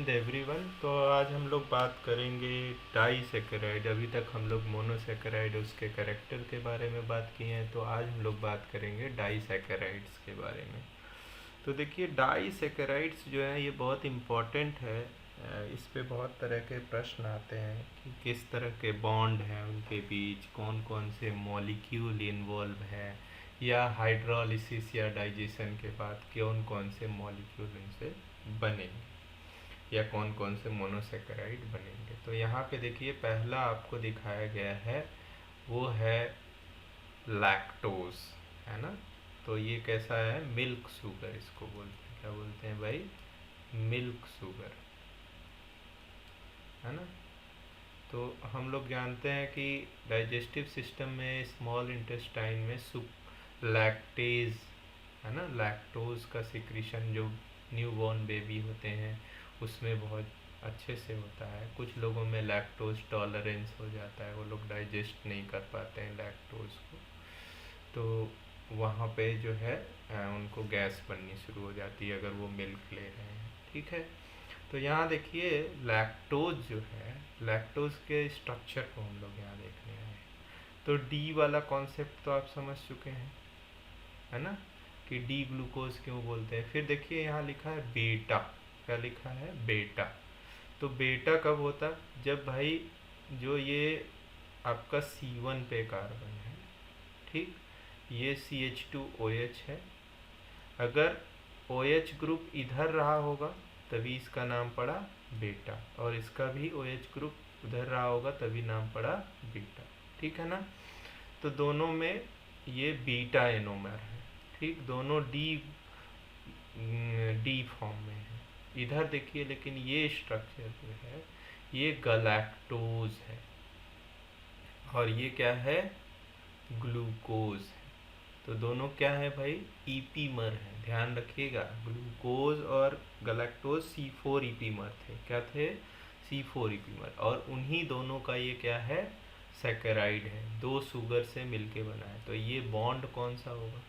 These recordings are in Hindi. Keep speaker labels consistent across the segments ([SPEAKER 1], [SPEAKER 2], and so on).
[SPEAKER 1] With everyone. तो आज हम लोग बात करेंगे डाइसैकेराइड। अभी तक हम लोग मोनोसैकेराइड उसके कैरेक्टर के बारे में बात किए हैं, तो आज हम लोग बात करेंगे डाइसैकेराइड्स के बारे में। तो देखिए, डाइसैकेराइड्स जो है ये बहुत इम्पॉर्टेंट है। इस पे बहुत तरह के प्रश्न आते हैं कि किस तरह के बॉन्ड हैं उनके बीच, कौन कौन से मॉलिक्यूल इन्वॉल्व है, या हाइड्रोलिसिस या डाइजेशन के बाद कौन कौन से मॉलिक्यूल इनसे बनेंगे, या कौन कौन से मोनोसेकेराइड बनेंगे। तो यहाँ पे देखिए, पहला आपको दिखाया गया है वो है लैक्टोज, है ना। तो ये कैसा है, मिल्क शुगर इसको बोलते हैं। क्या बोलते हैं भाई, मिल्क शुगर, है ना। तो हम लोग जानते हैं कि डाइजेस्टिव सिस्टम में स्मॉल इंटेस्टाइन में लैक्टेज, है ना, लैक्टोज का सिक्रीशन जो न्यूबॉर्न बेबी होते हैं उसमें बहुत अच्छे से होता है। कुछ लोगों में लैक्टोज टॉलरेंस हो जाता है, वो लोग डाइजेस्ट नहीं कर पाते हैं लैक्टोज को, तो वहाँ पे जो है उनको गैस बननी शुरू हो जाती है अगर वो मिल्क ले रहे हैं, ठीक है। तो यहाँ देखिए, लैक्टोज जो है, लैक्टोज के स्ट्रक्चर को हम लोग यहाँ देखने आए हैं। तो डी वाला कॉन्सेप्ट तो आप समझ चुके हैं, है ना, कि डी ग्लूकोज क्यों बोलते हैं। फिर देखिए यहाँ लिखा है बेटा। क्या लिखा है, बेटा। तो बेटा कब होता, जब भाई जो ये आपका C1 पे कार्बन है, ठीक, ये CH2OH है। अगर OH ग्रुप इधर रहा होगा तभी इसका नाम पड़ा बेटा, और इसका भी OH ग्रुप उधर रहा होगा तभी नाम पड़ा बीटा, ठीक है ना। तो दोनों में ये बीटा एनोमर है, ठीक, दोनों डी फॉर्म में है। इधर देखिए, लेकिन ये स्ट्रक्चर जो है ये गलैक्टोज है, और ये क्या है, ग्लूकोज है। तो दोनों क्या है भाई, ईपीमर है, ध्यान रखिएगा। ग्लूकोज और गलैक्टोज C4 ईपीमर थे। क्या थे, C4 ईपीमर, और उन्हीं दोनों का ये क्या है, सैकेराइड है, दो शुगर से मिलके बना है। तो ये बॉन्ड कौन सा होगा,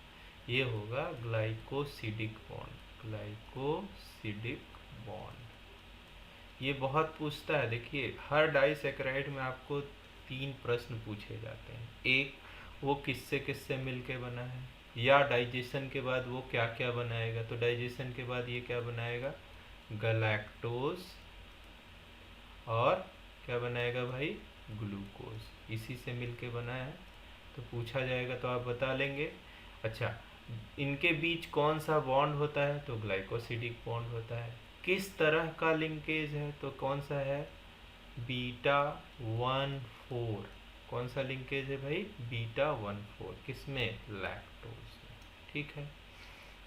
[SPEAKER 1] ये होगा ग्लाइकोसिडिक बॉन्ड, ग्लाइकोसिडिक बॉन्ड। ये बहुत पूछता है, देखिए हर डाइसैकेराइड में आपको 3 प्रश्न पूछे जाते हैं। एक, वो किससे किससे मिलके बना है, या डाइजेशन के बाद वो क्या क्या बनाएगा। तो डाइजेशन के बाद ये क्या बनाएगा, गलैक्टोज, और क्या बनाएगा भाई, ग्लूकोज, इसी से मिलके बना है। तो पूछा जाएगा तो आप बता लेंगे। अच्छा, इनके बीच कौन सा बॉन्ड होता है, तो ग्लाइकोसिडिक बॉन्ड होता है। किस तरह का लिंकेज है, तो कौन सा है, β1,4। कौन सा लिंकेज है भाई, β1,4, किसमें, लैक्टोज में, ठीक है।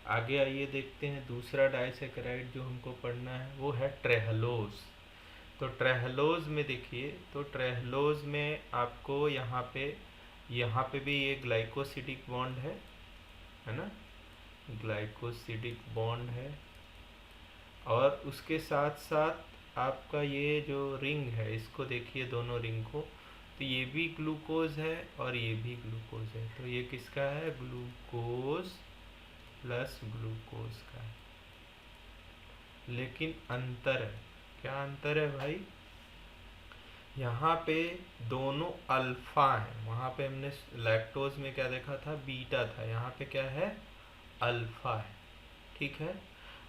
[SPEAKER 1] आगे आइए देखते हैं दूसरा डाइसैकेराइड जो हमको पढ़ना है, वो है ट्रेहलोज। तो ट्रेहलोज में देखिए, तो ट्रेहलोज में आपको यहाँ पे भी ये ग्लाइकोसिडिक बॉन्ड है ना, ग्लाइकोसिडिक बॉन्ड है, और उसके साथ साथ आपका ये जो रिंग है, इसको देखिए, दोनों रिंग को, तो ये भी ग्लूकोज है और ये भी ग्लूकोज है। तो ये किसका है, ग्लूकोज प्लस ग्लूकोज का है। लेकिन अंतर है, क्या अंतर है भाई, यहाँ पे दोनों अल्फा है। वहाँ पे हमने लैक्टोज में क्या देखा था, बीटा था, यहाँ पे क्या है, अल्फा है, ठीक है।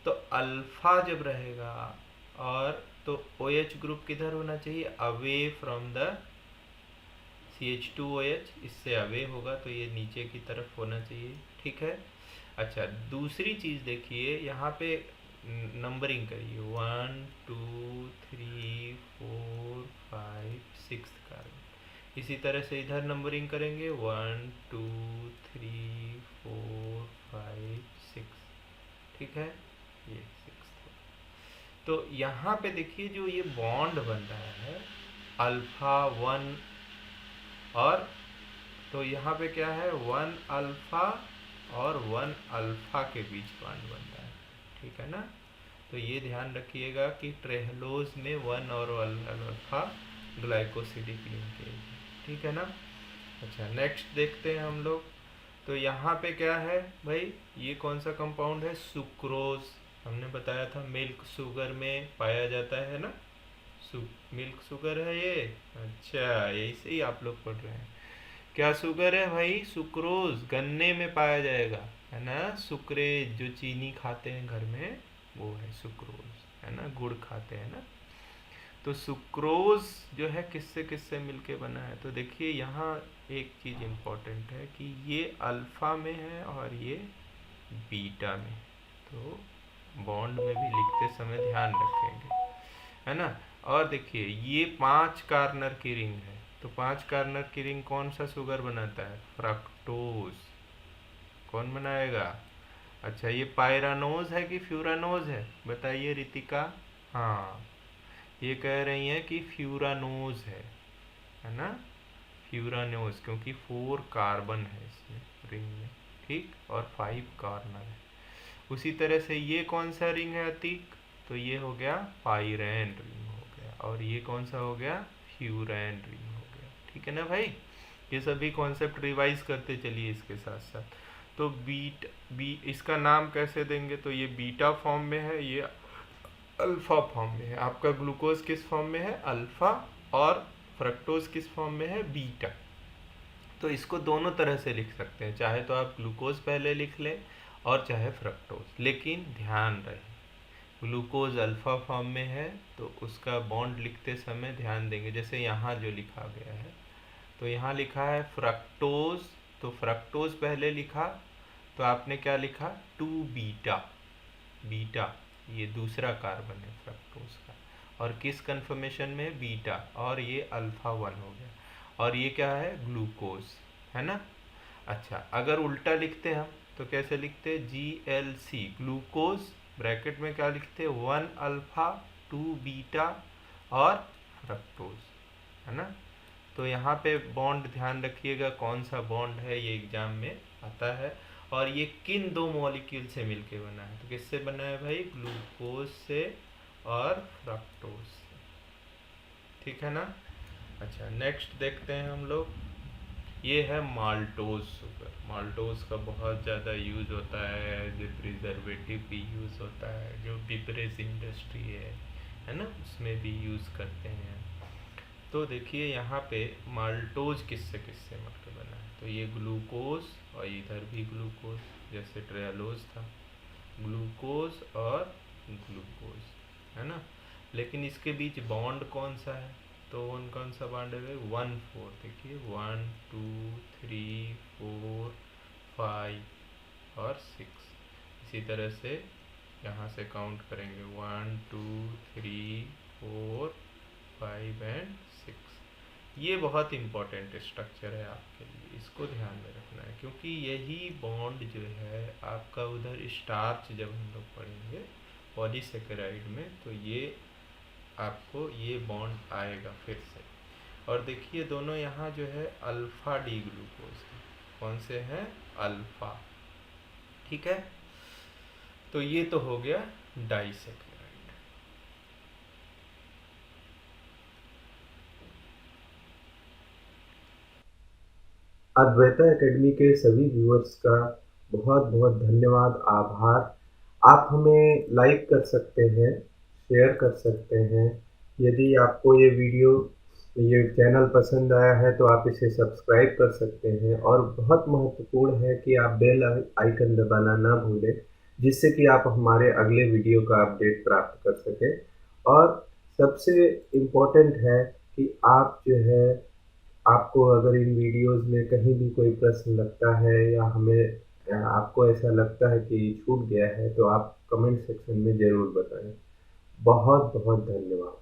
[SPEAKER 1] तो अल्फा जब रहेगा, और तो OH ग्रुप किधर होना चाहिए, अवे फ्रॉम द CH2OH, इससे अवे होगा, तो ये नीचे की तरफ होना चाहिए, ठीक है। अच्छा, दूसरी चीज़ देखिए, यहाँ पे नंबरिंग करिए, 1 2 3 4 5 6 कार्बन। इसी तरह से इधर नंबरिंग करेंगे, 1 2 3 4 5 6, ठीक है, ये 6। तो यहाँ पे देखिए, जो ये बॉन्ड बन रहा है अल्फा 1, और तो यहाँ पे क्या है, 1 अल्फा और 1 अल्फा के बीच बॉन्ड बन रहा है, ठीक है ना। तो ये ध्यान रखिएगा कि ट्रेहलोज में 1 और अल्फा ग्लाइकोसिडिक लिंकेज, ठीक है ना। अच्छा, नेक्स्ट देखते हैं हम लोग। तो यहाँ पे क्या है भाई, ये कौन सा कंपाउंड है, सुक्रोज, हमने बताया था मिल्क शुगर में पाया जाता है ना, मिल्क शुगर है ये। अच्छा, यही से ही आप लोग पढ़ रहे हैं। क्या शुगर है भाई? सुक्रोज, गन्ने में पाया जाएगा, है ना। सुक्रेज जो चीनी खाते हैं घर में, वो है सुक्रोज, है ना, गुड़ खाते हैं ना। तो सुक्रोज जो है किससे किससे मिलके बना है, तो देखिए यहाँ एक चीज इम्पोर्टेंट है कि ये अल्फा में है और ये बीटा में। तो बॉन्ड में भी लिखते समय ध्यान रखेंगे, है ना। और देखिए ये 5 कार्नर की रिंग है, तो 5 कार्नर की रिंग कौन सा शुगर बनाता है? फ्रक्टोज। कौन बनाएगा? अच्छा, ये पायरानोज है कि फ्यूरानोज है, बताइए रितिका। हाँ, ये कह रही हैं कि फ्यूरानोज है ना। फ्यूरानोज, क्योंकि 4 कार्बन है इसमें रिंग में, ठीक, और 5 कार्नर है। उसी तरह से ये कौन सा रिंग है अतीक? तो ये हो गया पाइरेन रिंग हो गया, और ये कौन सा हो गया? फ्यूरैन रिंग हो गया। ठीक है ना भाई, ये सभी कॉन्सेप्ट रिवाइज करते चलिए इसके साथ साथ। तो इसका नाम कैसे देंगे? तो ये बीटा फॉर्म में है, ये अल्फा फॉर्म में है। आपका ग्लूकोज किस फॉर्म में है? अल्फा। और फ्रक्टोज किस फॉर्म में है? बीटा। तो इसको दोनों तरह से लिख सकते हैं, चाहे तो आप ग्लूकोज पहले लिख लें और चाहे फ्रक्टोज, लेकिन ध्यान रहे ग्लूकोज अल्फा फॉर्म में है तो उसका बॉन्ड लिखते समय ध्यान देंगे। जैसे यहाँ जो लिखा गया है, तो यहाँ लिखा है फ्रक्टोज, तो फ्रक्टोज पहले लिखा, तो आपने क्या लिखा? 2 बीटा। बीटा ये दूसरा कार्बन है फ्रक्टोज का, और किस कन्फर्मेशन में? बीटा, और ये अल्फा 1 हो गया, और ये क्या है? ग्लूकोज, है ना। अच्छा, अगर उल्टा लिखते हम तो कैसे लिखते? GLC, ग्लूकोज, ब्रैकेट में क्या लिखते? 1 अल्फा 2 बीटा और फ्रक्टोज, है ना। तो यहाँ पे बॉन्ड ध्यान रखिएगा कौन सा बॉन्ड है, ये एग्जाम में आता है। और ये किन दो मॉलिक्यूल से मिलके बना है? तो किससे बना है भाई? ग्लूकोज से और फ्रक्टोज से, ठीक है ना। अच्छा, नेक्स्ट देखते हैं हम लोग। ये है माल्टोज शुगर। माल्टोज का बहुत ज़्यादा यूज़ होता है, एज ए प्रिजर्वेटिव भी यूज़ होता है, जो बिवरेज इंडस्ट्री है ना, उसमें भी यूज़ करते हैं। तो देखिए यहाँ पे माल्टोज किससे किससे मिलकर बना है, तो ये ग्लूकोज और इधर भी ग्लूकोज, जैसे ट्रेलोज था, ग्लूकोज और ग्लूकोज, है ना। लेकिन इसके बीच बॉन्ड कौन सा है? तो कौन सा बॉन्ड है? 1 4, देखिए 1 2 3 4 5 और 6। इसी तरह से यहाँ से काउंट करेंगे 1 2 3 4 5 एंड 6। ये बहुत इंपॉर्टेंट स्ट्रक्चर है आपके लिए, इसको ध्यान में रखना है, क्योंकि यही बॉन्ड जो है आपका उधर स्टार्च जब हम लोग पढ़ेंगे पॉलीसेकेराइड में, तो ये आपको ये बॉन्ड आएगा फिर से। और देखिए दोनों यहाँ जो है अल्फा डी ग्लूकोज है, कौन से हैं? अल्फा, ठीक है। तो ये तो हो गया डाइसेकेराइड।
[SPEAKER 2] अद्वैता एकेडमी के सभी व्यूअर्स का बहुत बहुत धन्यवाद, आभार। आप हमें लाइक कर सकते हैं, शेयर कर सकते हैं। यदि आपको ये चैनल पसंद आया है तो आप इसे सब्सक्राइब कर सकते हैं, और बहुत महत्वपूर्ण है कि आप बेल आइकन दबाना ना भूलें, जिससे कि आप हमारे अगले वीडियो का अपडेट प्राप्त कर सकें। और सबसे इम्पोर्टेंट है कि आप जो है, आपको अगर इन वीडियोस में कहीं भी कोई प्रश्न लगता है या आपको ऐसा लगता है कि छूट गया है, तो आप कमेंट सेक्शन में ज़रूर बताएं। बहुत बहुत धन्यवाद।